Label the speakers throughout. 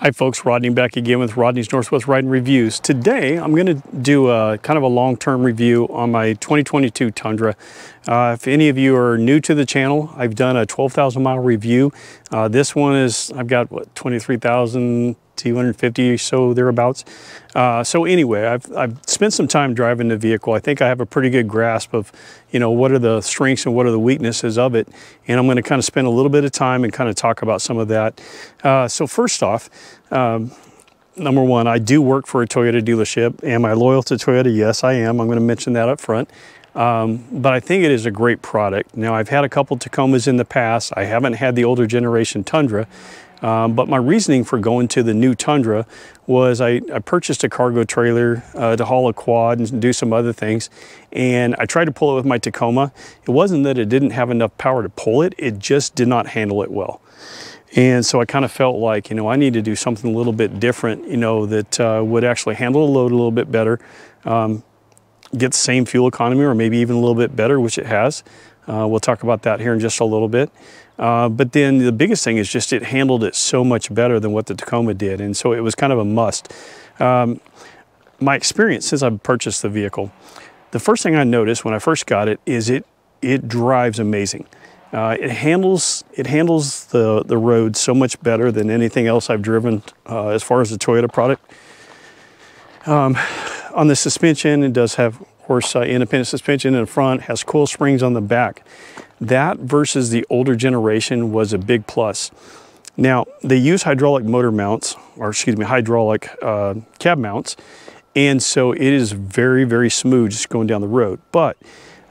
Speaker 1: Hi folks, Rodney back again with Rodney's Northwest Riding Reviews. Today I'm going to do a kind of a long-term review on my 2022 Tundra. If any of you are new to the channel, I've done a 12,000 mile review. This one is, I've got what, 23,250 or so thereabouts. So anyway, I've spent some time driving the vehicle. I think I have a pretty good grasp of, you know, what are the strengths and what are the weaknesses of it. And I'm going to kind of spend a little bit of time and kind of talk about some of that. So first off, number one, I do work for a Toyota dealership. Am I loyal to Toyota? Yes, I am. I'm going to mention that up front. But I think it is a great product. Now, I've had a couple Tacomas in the past. I haven't had the older generation Tundra. But my reasoning for going to the new Tundra was I purchased a cargo trailer to haul a quad and do some other things. And I tried to pull it with my Tacoma. It wasn't that it didn't have enough power to pull it, it just did not handle it well. And so I kind of felt like, you know, I need to do something a little bit different, you know, that would actually handle the load a little bit better, get the same fuel economy or maybe even a little bit better, which it has. We'll talk about that here in just a little bit. But then the biggest thing is just it handled it so much better than what the Tacoma did. And so it was kind of a must. My experience since I've purchased the vehicle, the first thing I noticed when I first got it is it drives amazing. It handles the road so much better than anything else I've driven as far as the Toyota product. On the suspension, it does have, of course, independent suspension in the front, has coil springs on the back. That versus the older generation was a big plus. Now, they use hydraulic motor mounts, or excuse me, hydraulic cab mounts, and so it is very, very smooth just going down the road. But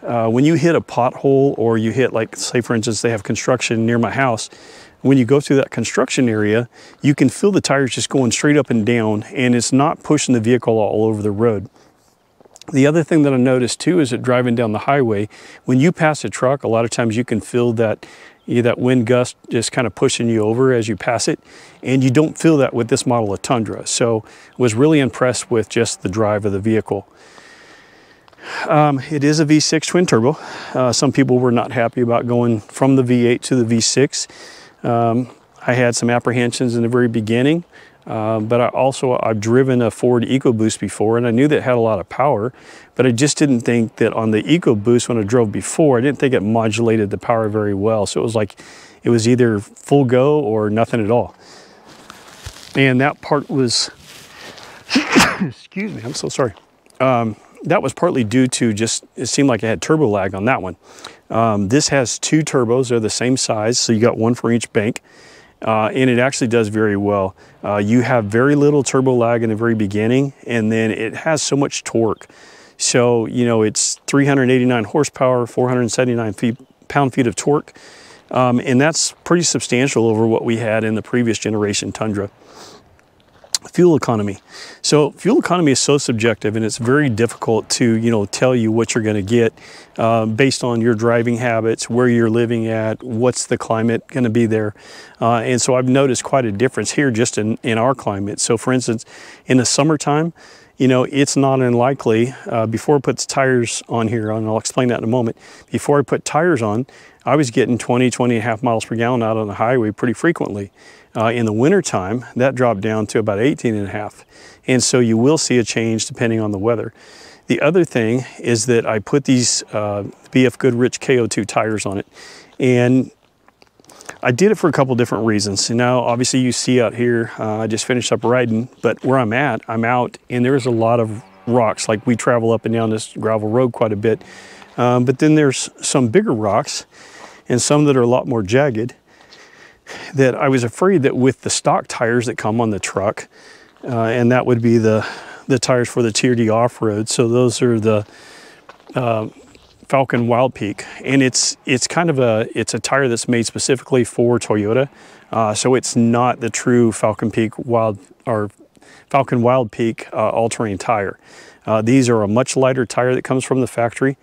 Speaker 1: when you hit a pothole or you hit, like, say for instance, they have construction near my house, when you go through that construction area, you can feel the tires just going straight up and down, and it's not pushing the vehicle all over the road. The other thing that I noticed too is that driving down the highway, when you pass a truck, a lot of times you can feel that wind gust just kind of pushing you over as you pass it, and you don't feel that with this model of Tundra. So I was really impressed with just the drive of the vehicle. It is a V6 twin turbo. Some people were not happy about going from the V8 to the V6. I had some apprehensions in the very beginning. But I've driven a Ford EcoBoost before, and I knew that it had a lot of power, but I just didn't think that on the EcoBoost when I drove before, I didn't think it modulated the power very well. So it was like, it was either full go or nothing at all. And that part was, excuse me, I'm so sorry. That was partly due to just, it seemed like it had turbo lag on that one. This has two turbos, they're the same size, so you got one for each bank. And it actually does very well. You have very little turbo lag in the very beginning, and then it has so much torque. So, you know, it's 389 horsepower, 479 pound-feet of torque, and that's pretty substantial over what we had in the previous generation Tundra. Fuel economy. So fuel economy is so subjective, and it's very difficult to, you know, tell you what you're going to get based on your driving habits, where you're living at, what's the climate going to be there. And so I've noticed quite a difference here just in our climate. So for instance, in the summertime, you know, it's not unlikely, before I put tires on here, and I'll explain that in a moment, before I put tires on, I was getting 20.5 miles per gallon out on the highway pretty frequently. In the wintertime, that dropped down to about 18.5. And so you will see a change depending on the weather. The other thing is that I put these BF Goodrich KO2 tires on it. And I did it for a couple different reasons. And now, obviously, you see out here, I just finished up riding, but where I'm at, I'm out, and there's a lot of rocks. Like, we travel up and down this gravel road quite a bit. But then there's some bigger rocks and some that are a lot more jagged, that I was afraid that with the stock tires that come on the truck, and that would be the tires for the TRD Off-Road. So those are the Falcon Wild Peak, and it's kind of a tire that's made specifically for Toyota. So it's not the true Falcon Wild Peak all-terrain tire. These are a much lighter tire that comes from the factory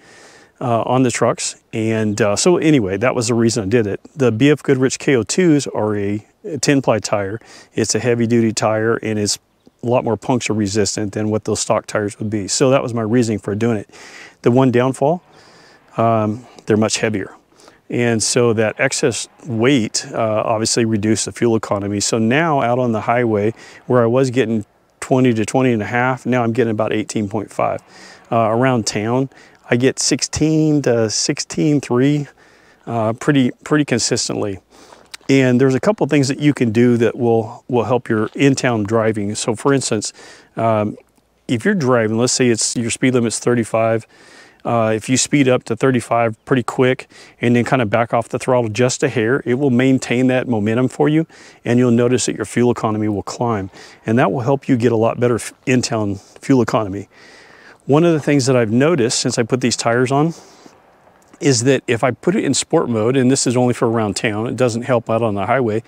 Speaker 1: on the trucks. And so anyway, that was the reason I did it. The BF Goodrich KO2s are a 10-ply tire. It's a heavy-duty tire, and it's a lot more puncture resistant than what those stock tires would be. So that was my reasoning for doing it. The one downfall, they're much heavier. And so that excess weight obviously reduced the fuel economy. So now out on the highway, where I was getting 20 to 20.5, now I'm getting about 18.5. Around town, I get 16 to 16.3 pretty consistently. And there's a couple things that you can do that will help your in-town driving. So for instance, if you're driving, let's say your speed limit's 35, if you speed up to 35 pretty quick and then kind of back off the throttle just a hair, it will maintain that momentum for you, and you'll notice that your fuel economy will climb. And that will help you get a lot better in-town fuel economy. One of the things that I've noticed since I put these tires on is that if I put it in sport mode, and this is only for around town, it doesn't help out on the highway,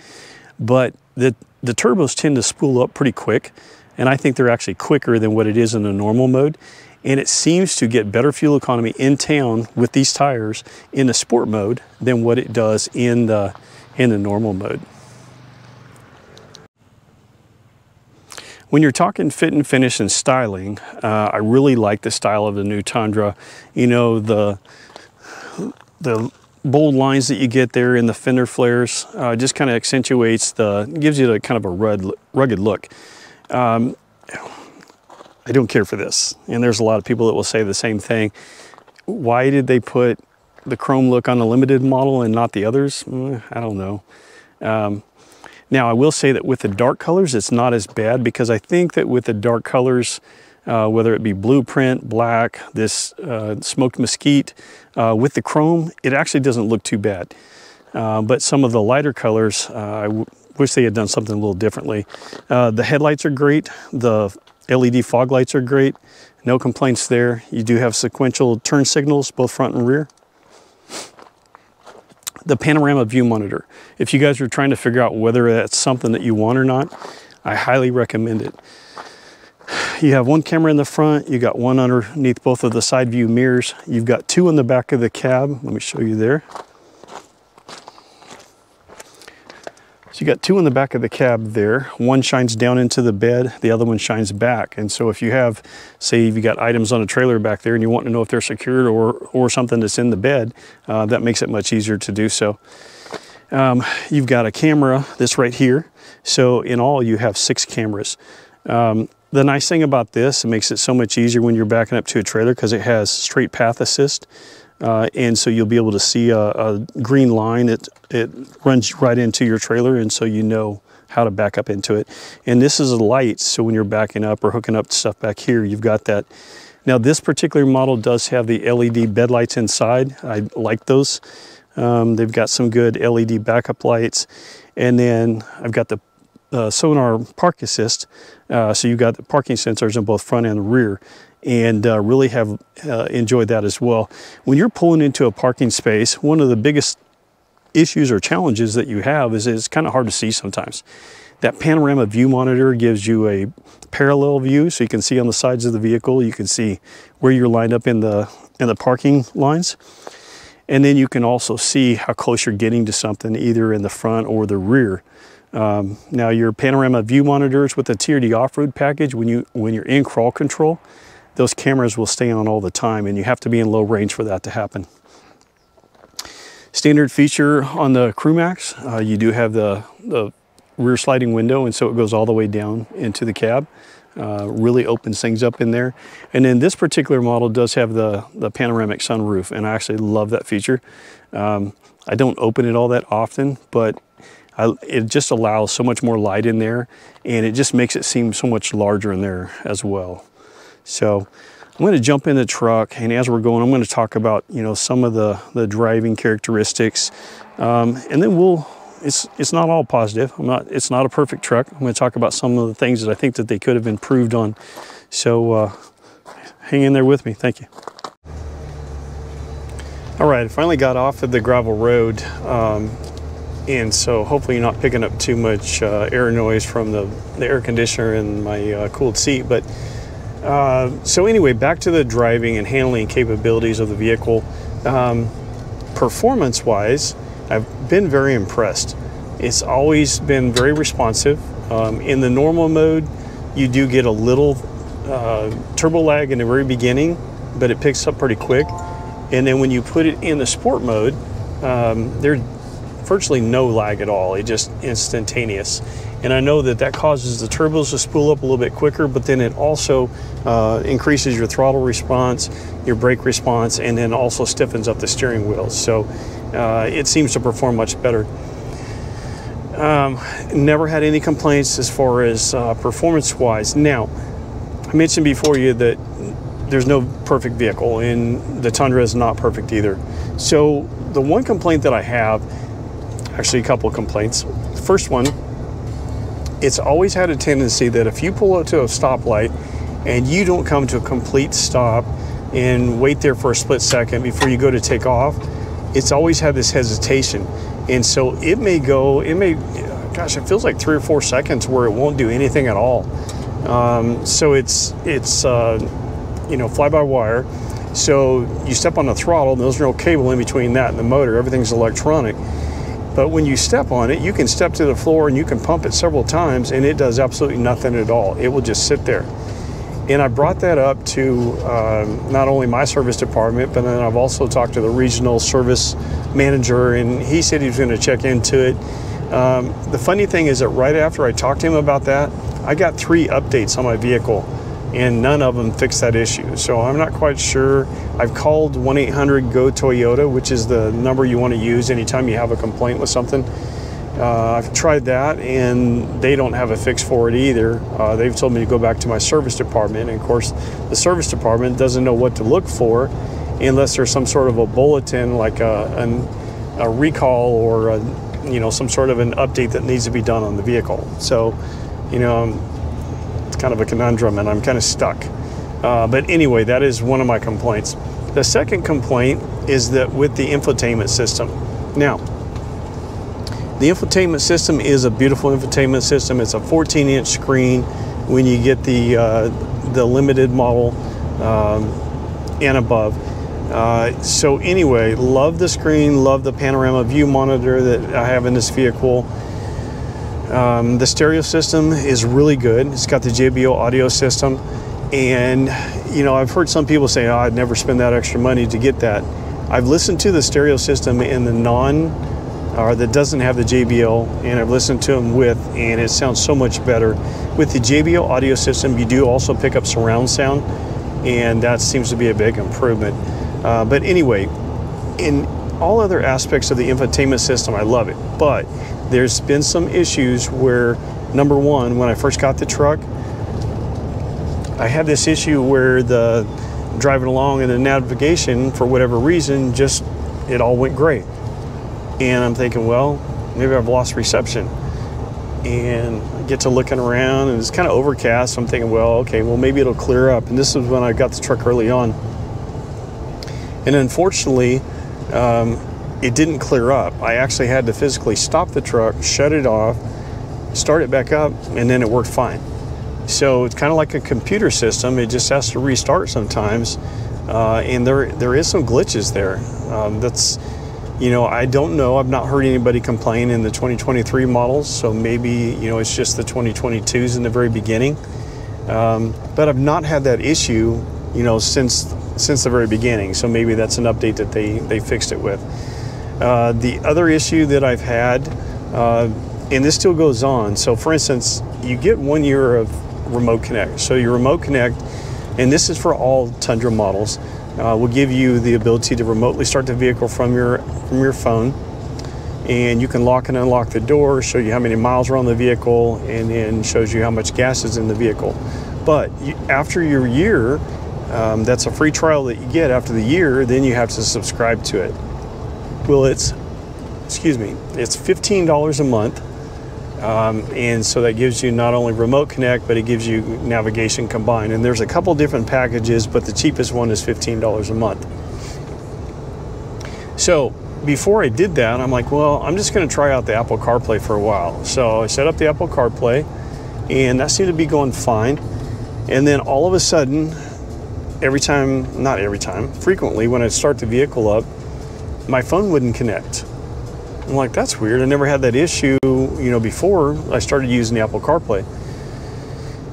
Speaker 1: but the turbos tend to spool up pretty quick, and I think they're actually quicker than what it is in the normal mode. And it seems to get better fuel economy in town with these tires in the sport mode than what it does in the normal mode. When you're talking fit and finish and styling, I really like the style of the new Tundra. You know, the bold lines that you get there in the fender flares just kind of accentuates gives you kind of a rugged look. I don't care for this, and there's a lot of people that will say the same thing. Why did they put the chrome look on the limited model and not the others? I don't know. Now I will say that with the dark colors, it's not as bad, because I think that with the dark colors, whether it be blueprint, black, this smoked mesquite, with the chrome, it actually doesn't look too bad. But some of the lighter colors, I wish they had done something a little differently. The headlights are great. The LED fog lights are great. No complaints there. You do have sequential turn signals, both front and rear. The panorama view monitor. If you guys are trying to figure out whether that's something that you want or not, I highly recommend it. You have one camera in the front, you got one underneath both of the side view mirrors. You've got two in the back of the cab. Let me show you there. So you got two in the back of the cab there. One shines down into the bed, the other one shines back. And so if you have, say, if you got items on a trailer back there and you want to know if they're secured or something that's in the bed, that makes it much easier to do so. You've got a camera that's right here. So in all, you have 6 cameras. The nice thing about this, it makes it so much easier when you're backing up to a trailer, because it has straight path assist. And so you'll be able to see a green line. It runs right into your trailer, and so you know how to back up into it. And this is a light, so when you're backing up or hooking up stuff back here, you've got that. Now this particular model does have the LED bed lights inside. I like those. They've got some good LED backup lights. And then I've got the sonar park assist. So you've got the parking sensors in both front and rear. And really have enjoyed that as well. When you're pulling into a parking space, one of the biggest issues or challenges that you have is it's kind of hard to see sometimes. That panorama view monitor gives you a parallel view, so you can see on the sides of the vehicle. You can see where you're lined up in the parking lines. And then you can also see how close you're getting to something, either in the front or the rear. Now your panorama view monitors with the TRD Off-Road package, when you're in crawl control, those cameras will stay on all the time, and you have to be in low range for that to happen. Standard feature on the Crewmax, you do have the rear sliding window, and so it goes all the way down into the cab. Really opens things up in there. And then this particular model does have the panoramic sunroof, and I actually love that feature. I don't open it all that often, but it just allows so much more light in there, and it just makes it seem so much larger in there as well. So I'm going to jump in the truck, and as we're going, I'm going to talk about, you know, some of the driving characteristics, and then it's not all positive. It's not a perfect truck. I'm going to talk about some of the things that I think that they could have improved on. So hang in there with me. Thank you. All right, I finally got off of the gravel road, and so hopefully you're not picking up too much air noise from the air conditioner and my cooled seat, but so anyway, back to the driving and handling capabilities of the vehicle. Performance-wise, I've been very impressed. It's always been very responsive. In the normal mode, you do get a little turbo lag in the very beginning, but it picks up pretty quick. And then when you put it in the sport mode, there's virtually no lag at all. It's just instantaneous. And I know that that causes the turbos to spool up a little bit quicker, but then it also increases your throttle response, your brake response, and then also stiffens up the steering wheel. So it seems to perform much better. Never had any complaints as far as performance-wise. Now, I mentioned before you that there's no perfect vehicle, and the Tundra is not perfect either. So the one complaint that I have, actually a couple of complaints. The first one, it's always had a tendency that if you pull up to a stoplight and you don't come to a complete stop and wait there for a split second before you go to take off, it's always had this hesitation. And so it may, gosh, it feels like 3 or 4 seconds where it won't do anything at all. So it's you know, fly-by-wire. So you step on the throttle, and there's no cable in between that and the motor. Everything's electronic. But when you step on it, you can step to the floor and you can pump it several times, and it does absolutely nothing at all. It will just sit there. And I brought that up to not only my service department, but then I've also talked to the regional service manager, and he said he was going to check into it. The funny thing is that right after I talked to him about that, I got 3 updates on my vehicle, and none of them fixed that issue. So I'm not quite sure. I've called 1-800-GO-TOYOTA, which is the number you want to use anytime you have a complaint with something. I've tried that, and they don't have a fix for it either. They've told me to go back to my service department, and of course the service department doesn't know what to look for unless there's some sort of a bulletin, like a recall or you know, some sort of an update that needs to be done on the vehicle. So, you know, it's kind of a conundrum, and I'm kind of stuck. But anyway, that is one of my complaints. The second complaint is that with the infotainment system. Now, the infotainment system is a beautiful infotainment system. It's a 14-inch screen when you get the limited model and above. So anyway, love the screen, love the panorama view monitor that I have in this vehicle. The stereo system is really good. It's got the JBL audio system, and you know, I've heard some people say, oh, I'd never spend that extra money to get that. I've listened to the stereo system in the that doesn't have the JBL, and I've listened to them with, and it sounds so much better. With the JBL audio system, you do also pick up surround sound, and that seems to be a big improvement. But anyway, in all other aspects of the infotainment system, I love it. But there's been some issues where, number one, when I first got the truck, I had this issue where the driving along and the navigation, for whatever reason, just it all went gray. And I'm thinking, well, maybe I've lost reception. And I get to looking around, and it's kind of overcast. I'm thinking, well, okay, well, maybe it'll clear up. And this is when I got the truck early on. And unfortunately, it didn't clear up. I actually had to physically stop the truck, shut it off, start it back up, and then it worked fine. So it's kind of like a computer system. It just has to restart sometimes. And there is some glitches there. That's, you know, I don't know. I've not heard anybody complain in the 2023 models. So maybe, you know, it's just the 2022s in the very beginning. But I've not had that issue, you know, since the very beginning. So maybe that's an update that they fixed it with. The other issue that I've had, and this still goes on. So for instance, you get 1 year of Remote Connect. So your Remote Connect, and this is for all Tundra models, will give you the ability to remotely start the vehicle from your phone, and you can lock and unlock the door, show you how many miles are on the vehicle, and then shows you how much gas is in the vehicle. But after your year, that's a free trial that you get. After the year, then you have to subscribe to it. Well, it's $15 a month, and so that gives you not only Remote Connect, but it gives you navigation combined. And there's a couple different packages, but the cheapest one is $15 a month. So before I did that, I'm like, well, I'm just going to try out the Apple CarPlay for a while. So I set up the Apple CarPlay, and that seemed to be going fine. And then all of a sudden, frequently when I start the vehicle up, my phone wouldn't connect. I'm like, that's weird. I never had that issue, you know, before I started using the Apple CarPlay.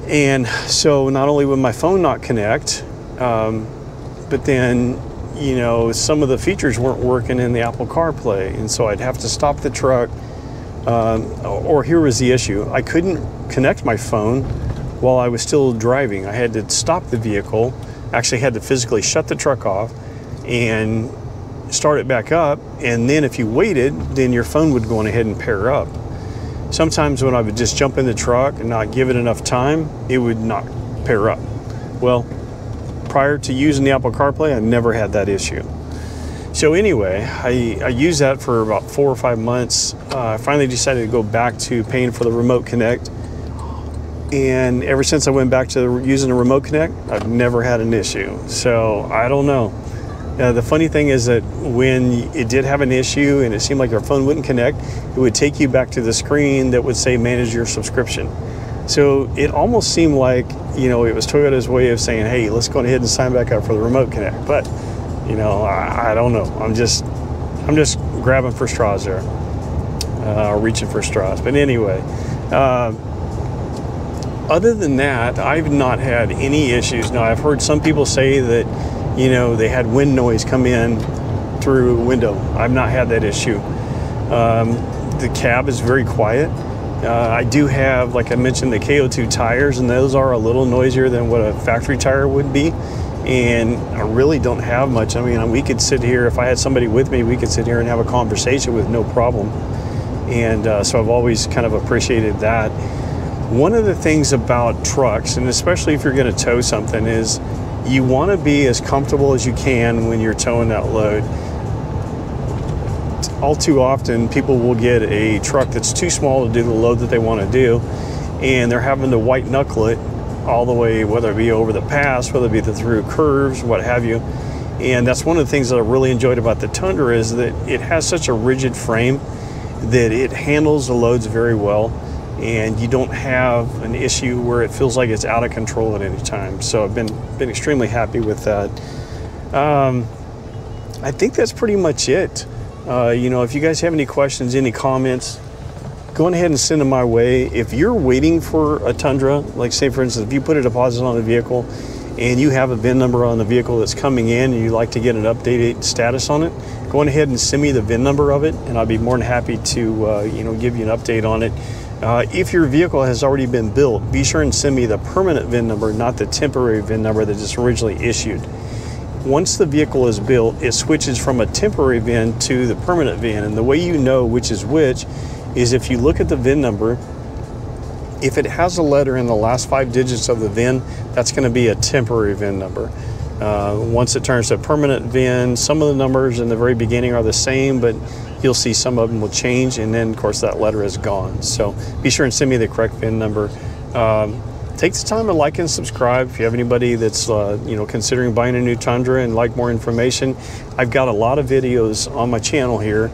Speaker 1: And so not only would my phone not connect, but then you know, some of the features weren't working in the Apple CarPlay, and so I'd have to stop the truck. Or here was the issue. I couldn't connect my phone while I was still driving. I had to stop the vehicle, actually had to physically shut the truck off and start it back up, and then if you waited, then your phone would go on ahead and pair up. Sometimes when I would just jump in the truck and not give it enough time, it would not pair up. Well, prior to using the Apple CarPlay, I never had that issue. So anyway, I used that for about 4 or 5 months. I finally decided to go back to paying for the Remote Connect. And ever since I went back to using the Remote Connect, I've never had an issue. So I don't know. The funny thing is that when it did have an issue and it seemed like your phone wouldn't connect, it would take you back to the screen that would say manage your subscription. So it almost seemed like, you know, it was Toyota's way of saying, hey, let's go ahead and sign back up for the Remote Connect. But you know, I don't know. I'm just grabbing for straws there, reaching for straws. But anyway, other than that, I've not had any issues. Now, I've heard some people say that, you know, they had wind noise come in through a window. I've not had that issue. The cab is very quiet. I do have, like I mentioned, the KO2 tires, and those are a little noisier than what a factory tire would be. And I really don't have much. I mean, we could sit here, if I had somebody with me, we could sit here and have a conversation with no problem. And so I've always kind of appreciated that. One of the things about trucks, and especially if you're going to tow something, is you want to be as comfortable as you can when you're towing that load. All too often, people will get a truck that's too small to do the load that they want to do, and they're having to white knuckle it all the way, whether it be over the pass, whether it be through curves, what have you. And that's one of the things that I really enjoyed about the Tundra, is that it has such a rigid frame that it handles the loads very well, and you don't have an issue where it feels like it's out of control at any time. So I've been extremely happy with that. I think that's pretty much it. You know, if you guys have any questions, any comments, go ahead and send them my way. If you're waiting for a Tundra, like say for instance, if you put a deposit on a vehicle and you have a VIN number on the vehicle that's coming in and you'd like to get an updated status on it, go ahead and send me the VIN number of it, and I'll be more than happy to you know, give you an update on it. If your vehicle has already been built, be sure and send me the permanent VIN number, not the temporary VIN number that is originally issued. Once the vehicle is built, it switches from a temporary VIN to the permanent VIN, and the way you know which is which is if you look at the VIN number, if it has a letter in the last 5 digits of the VIN, that's going to be a temporary VIN number. Once it turns to a permanent VIN, some of the numbers in the very beginning are the same, but you'll see some of them will change, and then of course that letter is gone. So be sure and send me the correct VIN number. Take the time to like and subscribe. If you have anybody that's you know, considering buying a new Tundra and like more information, I've got a lot of videos on my channel here,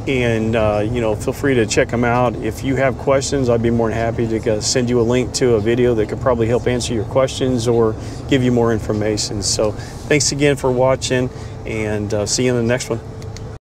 Speaker 1: and you know, feel free to check them out. If you have questions, I'd be more than happy to send you a link to a video that could probably help answer your questions or give you more information. So thanks again for watching, and see you in the next one.